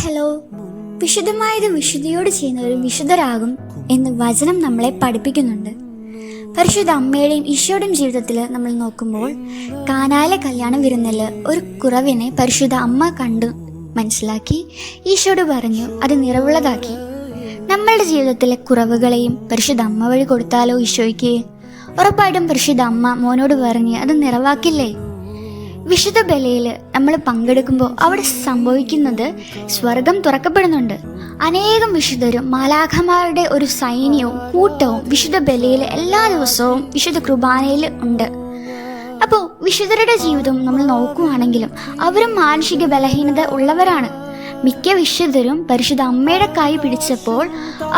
Hello. വിശുദ്ധമായത് വിശുദ്ധിയോട് ചെയ്യുന്നവരും വിശുദ്ധരാകും എന്ന് വചനം നമ്മളെ പഠിപ്പിക്കുന്നുണ്ട്. പരിശുദ്ധ അമ്മയുടെയും ഈശോയുടെയും ജീവിതത്തിൽ നമ്മൾ നോക്കുമ്പോൾ കാനായിലെ കല്യാണ വിരുന്നിൽ ഒരു കുറവിനെ പരിശുദ്ധ അമ്മ കണ്ടു മനസ്സിലാക്കി ഈശോയോട് പറഞ്ഞു അത് നിറവുള്ളതാക്കി. നമ്മളുടെ ജീവിതത്തിലെ കുറവുകളെയും പരിശുദ്ധ അമ്മ വഴി കൊടുത്താലോ ഈശോയ്ക്ക്? ഉറപ്പായിട്ടും പരിശുദ്ധ അമ്മ മോനോട് പറഞ്ഞ് അത് നിറവാക്കില്ലേ? വിശുദ്ധ ബലിയിൽ നമ്മൾ പങ്കെടുക്കുമ്പോൾ അവിടെ സംഭവിക്കുന്നത് സ്വർഗം തുറക്കപ്പെടുന്നുണ്ട്. അനേകം വിശുദ്ധരും മാലാഖമാരുടെ ഒരു സൈന്യവും കൂട്ടവും വിശുദ്ധ ബലിയിൽ എല്ലാ ദിവസവും വിശുദ്ധ കുർബാനയിൽ ഉണ്ട്. അപ്പോൾ വിശുദ്ധരുടെ ജീവിതം നമ്മൾ നോക്കുകയാണെങ്കിലും അവരും മാനസിക ബലഹീനത ഉള്ളവരാണ്. മിക്ക വിശുദ്ധരും പരിശുദ്ധ അമ്മയുടെ കൈ പിടിച്ചപ്പോൾ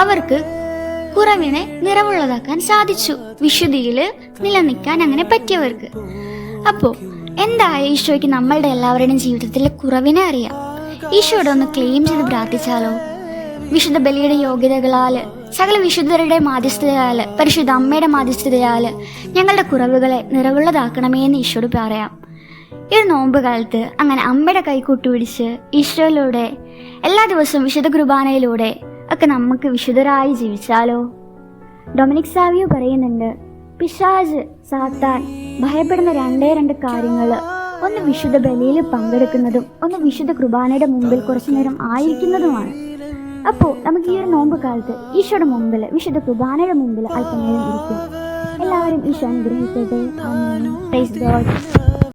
അവർക്ക് കുറവിനെ നിറവുള്ളതാക്കാൻ സാധിച്ചു. വിശുദ്ധിയിൽ നിലനിൽക്കാൻ അങ്ങനെ പറ്റിയവർക്ക്. അപ്പോൾ എന്തായ ഈശോയ്ക്ക് നമ്മളുടെ എല്ലാവരുടെയും ജീവിതത്തിലെ കുറവിനെ അറിയാം. ഈശോയോട് ഒന്ന് ക്ലെയിം ചെയ്ത് പ്രാർത്ഥിച്ചാലോ? വിശുദ്ധ ബലിയുടെ യോഗ്യതകളാൽ, സകല വിശുദ്ധരുടെ മാധ്യസ്ഥതയാൽ, പരിശുദ്ധ അമ്മയുടെ മാധ്യസ്ഥതയാൽ ഞങ്ങളുടെ കുറവുകളെ നിറവുള്ളതാക്കണമേ എന്ന് ഈശോയോട് പറയാം. ഈ ഒരു നോമ്പ് കാലത്ത് അങ്ങനെ അമ്മയുടെ കൈ കൂട്ടുപിടിച്ച് ഈശോയിലൂടെ എല്ലാ ദിവസവും വിശുദ്ധ കുർബാനയിലൂടെ ഒക്കെ നമുക്ക് വിശുദ്ധരായി ജീവിച്ചാലോ? ഡൊമിനിക് സാവിയോ പറയുന്നുണ്ട്, പിശാച്, സാത്താൻ ഭയപ്പെടുന്ന രണ്ട് കാര്യങ്ങൾ, ഒന്ന് വിശുദ്ധ ബലിയിൽ പങ്കെടുക്കുന്നതും ഒന്ന് വിശുദ്ധ കുർബാനയുടെ മുമ്പിൽ കുറച്ചു നേരം ആയിരിക്കുന്നതുമാണ്. അപ്പോൾ നമുക്ക് ഈ ഒരു നോമ്പ് കാലത്ത് ഈശോയുടെ മുമ്പിൽ, വിശുദ്ധ കുർബാനയുടെ മുമ്പിൽ അല്പനേരം ഇരിക്കും. എല്ലാവരും ഈശോ അനുഗ്രഹിക്കട്ടെ. ആമേൻ. Praise God.